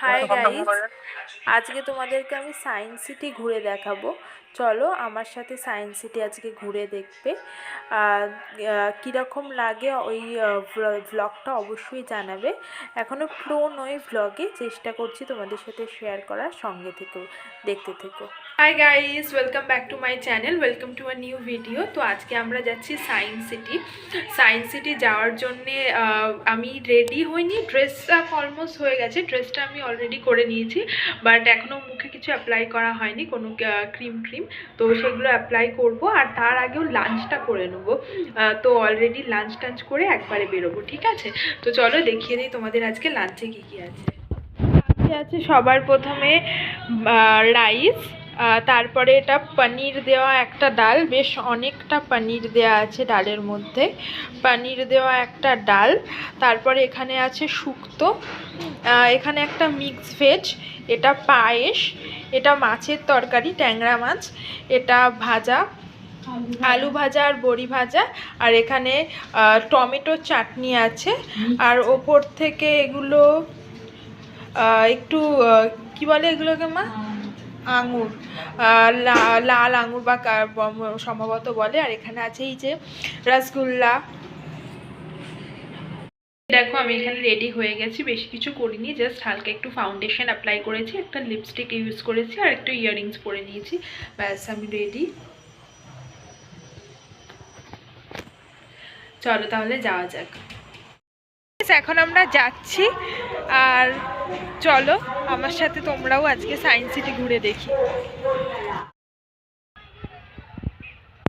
Hi guys, আজকে তোমাদেরকে আমি সায়েন্স সিটি ঘুরে দেখাবো। চলো আমার সাথে সায়েন্স সিটি আজকে ঘুরে দেখবে। কীরকম লাগে ওই ভ্লগটা অবশ্যই জানাবে। এখনও প্রো নই ভ্লগে, চেষ্টা করছি তোমাদের সাথে শেয়ার করার, সঙ্গে থেকেও দেখতে থেকো। Hi guys, welcome back to my channel, welcome to a new video. তো আজকে আমরা যাচ্ছি সায়েন্স সিটি। সায়েন্স সিটি যাওয়ার জন্যে আমি রেডি হইনি, ড্রেসটা অলমোস্ট হয়ে গেছে, ড্রেসটা আমি অলরেডি করে নিয়েছি, বাট এখনও মুখে কিছু অ্যাপ্লাই করা হয়নি, কোনো ক্রিম, তো সেগুলো অ্যাপ্লাই করব। আর তার আগেও লাঞ্চটা করে নেবো, তো অলরেডি লাঞ্চ টাঞ্চ করে একবারে বেরোবো, ঠিক আছে? তো চলো দেখিয়ে দিই তোমাদের আজকে লাঞ্চে কী কী আছে। আছে সবার প্রথমে রাইস, তারপরে এটা পনির দেওয়া একটা ডাল, বেশ অনেকটা পনির দেওয়া আছে ডালের মধ্যে, পনির দেওয়া একটা ডাল। তারপরে এখানে আছে শুক্তো, এখানে একটা মিক্স ভেজ, এটা পায়েস, এটা মাছের তরকারি, ট্যাংরা মাছ, এটা ভাজা, আলু ভাজা আর বড়ি ভাজা, আর এখানে টমেটো চাটনি আছে। আর ওপর থেকে এগুলো একটু কি বলে এগুলোকে মা, আঙুর, লাল আঙুর বা সম্ভবত বলে। আর এখানে আছে এই যে রসগোল্লা। দেখো আমি এখানে রেডি হয়ে গেছি, বেশি কিছু করিনি, জাস্ট হালকা একটু ফাউন্ডেশন অ্যাপ্লাই করেছি, একটা লিপস্টিক ইউজ করেছি, আর একটু ইয়াররিংস পরে নিয়েছি, ব্যাস আমি রেডি। চলো তাহলে যাওয়া যাক। এখন আমরা যাচ্ছি, আর চলো আমার সাথে তোমরাও আজকে সায়েন্স সিটি ঘুরে দেখি।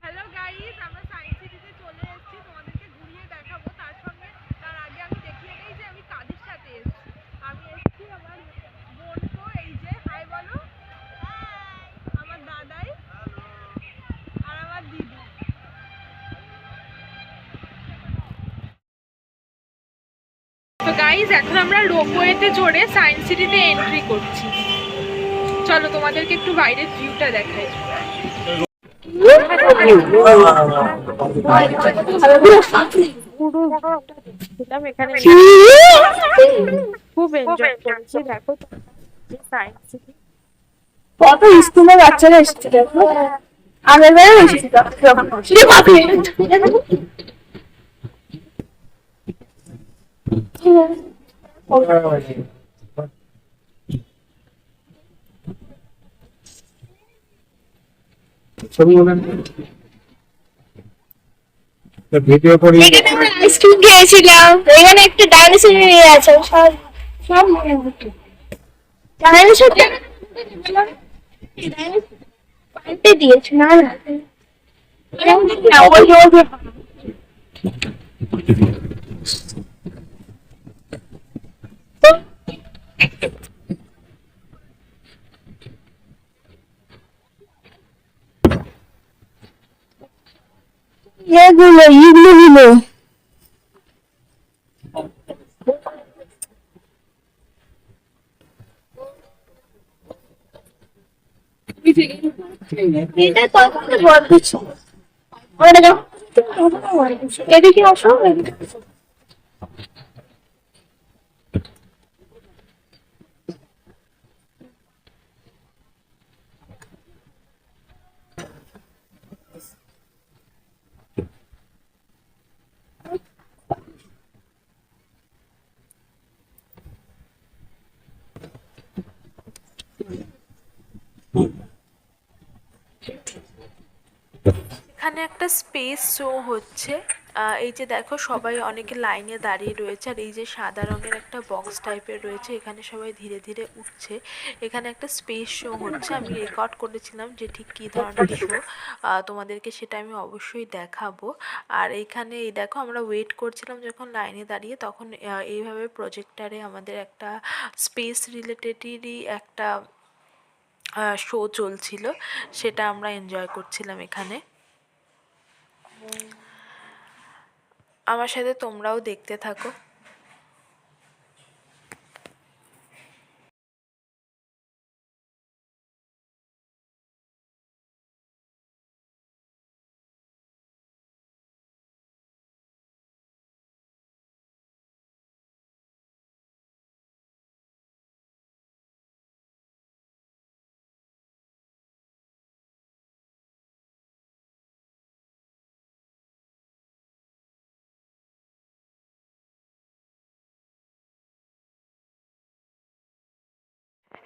হ্যালো গাইস, আমরা সায়েন্স সিটিতে চলে এসেছি, তোমাদেরকে ঘুরিয়ে দেখাবো। তার আগে আমি দেখিয়ে দিই যে আমি কাদের সাথে এসেছি। আমি এসেছি আমার বোনকে, এই যে হাই বলো, আমার দাদাই আর আমার দিদি। তো গাইস এখন আমরা রোপওয়েতে চড়ে সায়েন্স সিটিতে এন্ট্রি করছি। চলো তোমাদেরকে একটু বাইরের ভিউটা দেখাই। এখানে খুব এনজয় করেছি। দেখো সায়েন্স সিটি, কত স্কুলের বাচ্চারা এসেছে দেখো, আগের বারে এসেছিল ভিডিও করি। এখানে আমরা আইসক্রিম খেয়েছিলাম, এখানে একটা ডাইনোসর আছে, সব সব মনে হতো ডাইনোসর পাল্টে দিয়েছে না না এগুলো এগুলো এটা তখন বন্ধ ছিল, ওটা যখন এদিকে আসো এদিকে আসো। এখানে একটা স্পেস শো হচ্ছে। এই যে দেখো সবাই অনেকে লাইনে দাঁড়িয়ে রয়েছে, আর এই যে সাদা রঙের একটা বক্স টাইপের রয়েছে, এখানে সবাই ধীরে ধীরে উঠছে। এখানে একটা স্পেস শো হচ্ছে, আমি রেকর্ড করেছিলাম যে ঠিক কী ধরনের শো, তোমাদেরকে সেটা আমি অবশ্যই দেখাবো। আর এইখানে এই দেখো আমরা ওয়েট করছিলাম যখন লাইনে দাঁড়িয়ে, তখন এইভাবে প্রজেক্টারে আমাদের একটা স্পেস রিলেটেডই একটা শো চলছিল, সেটা আমরা এনজয় করছিলাম এখানে। আমার সাথে তোমরাও দেখতে থাকো।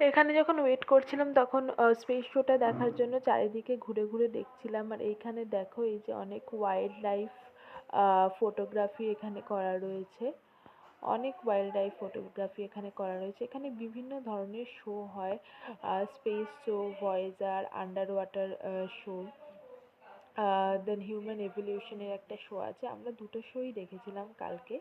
এখানে যখন ওয়েট করছিলাম তখন স্পেস শোটা দেখার জন্য চারিদিকে ঘুরে ঘুরে দেখছিলাম। আর এইখানে দেখো এই যে অনেক ওয়াইল্ড লাইফ ফটোগ্রাফি এখানে করা রয়েছে, অনেক ওয়াইল্ড লাইফ ফটোগ্রাফি এখানে করা রয়েছে। এখানে বিভিন্ন ধরনের শো হয়, space show, Voyager, under water show, then human এভলিউশনের একটা শো আছে। আমরা দুটো শোই দেখেছিলাম কালকে।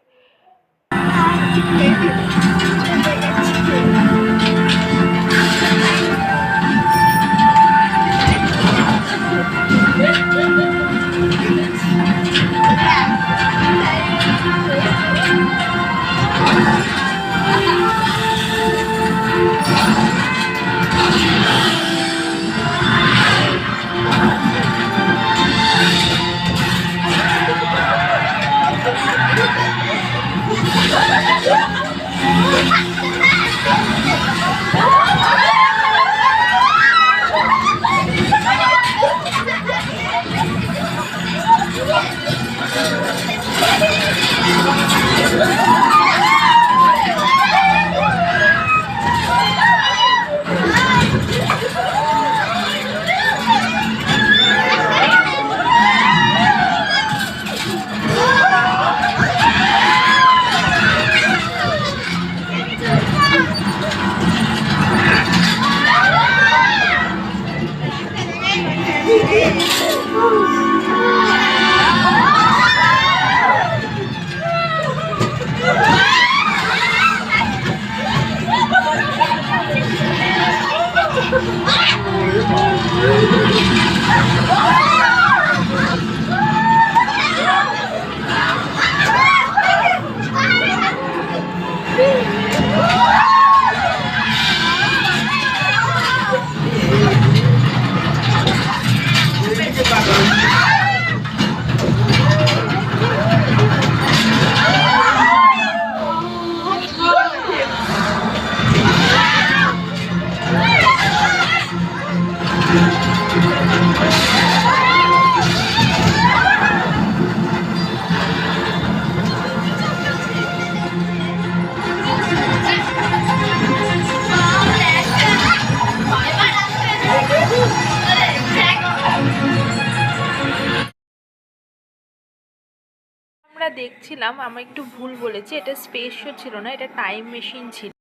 আমরা দেখছিলাম, আমরা একটু ভুল বলেছি, এটা স্পেস শো ছিল না, এটা টাইম মেশিন ছিল।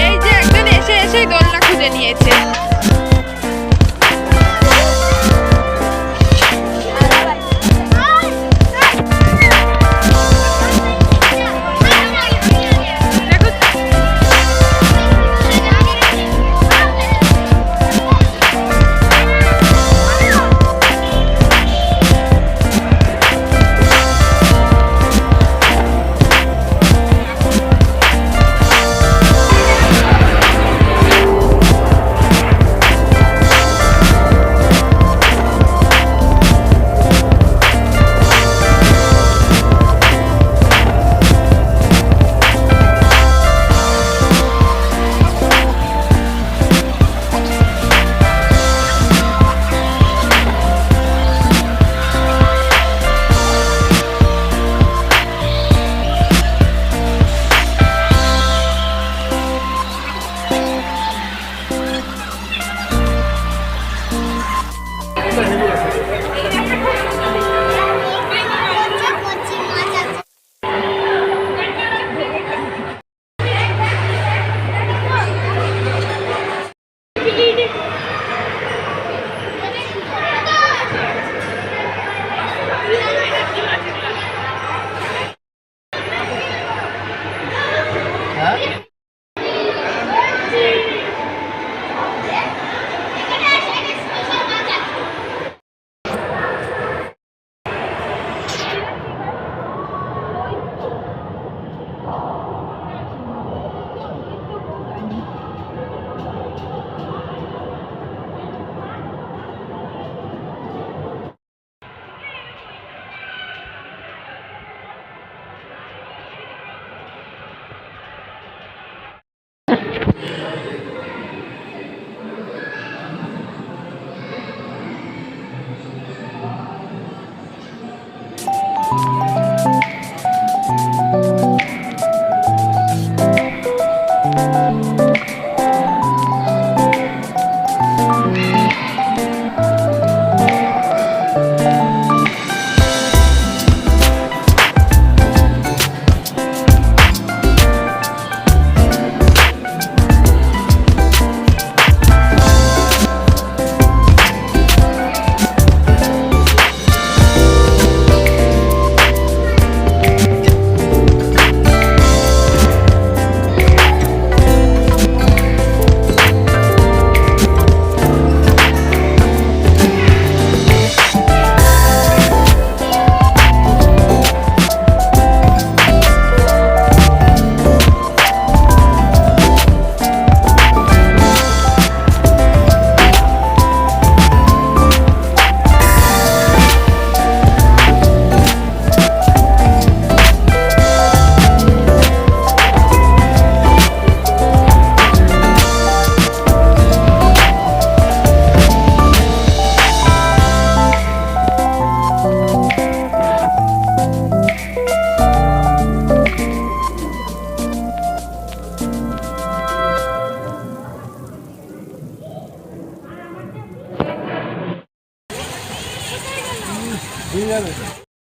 এই যে একজন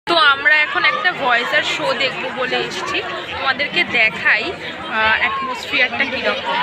তো আমরা এখন একটা ভয়েসের শো দেখবো বলে এসেছি, তোমাদেরকে দেখাই অ্যাটমসফিয়ারটা কীরকম।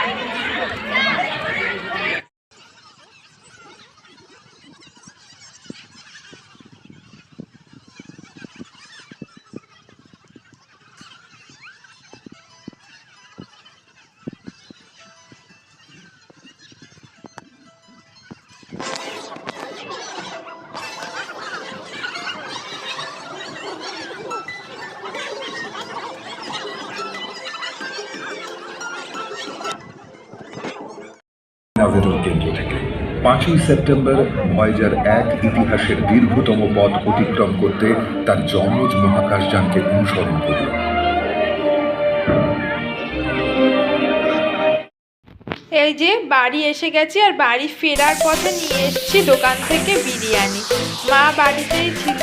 আবেদন কেন্দ্র থেকে 5ই সেপ্টেম্বর ভয়েজার 1 ইতিহাসের দীর্ঘতম পথ অতিক্রম করতে তার যমজ মহাকাশযানকে অনুসরণ করল। এই যে বাড়ি এসে গেছি, আর বাড়ি ফেরার পথে নিয়ে এসেছি দোকান থেকে বিরিয়ানি। মা বাড়িতেই ছিল,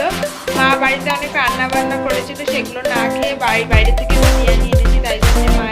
মা বাড়িতে অনেক রান্না বান্না করেছিল, সেগুলো না খেয়ে বাইরে থেকে বিরিয়ানি এনেছি, তাই জন্য মা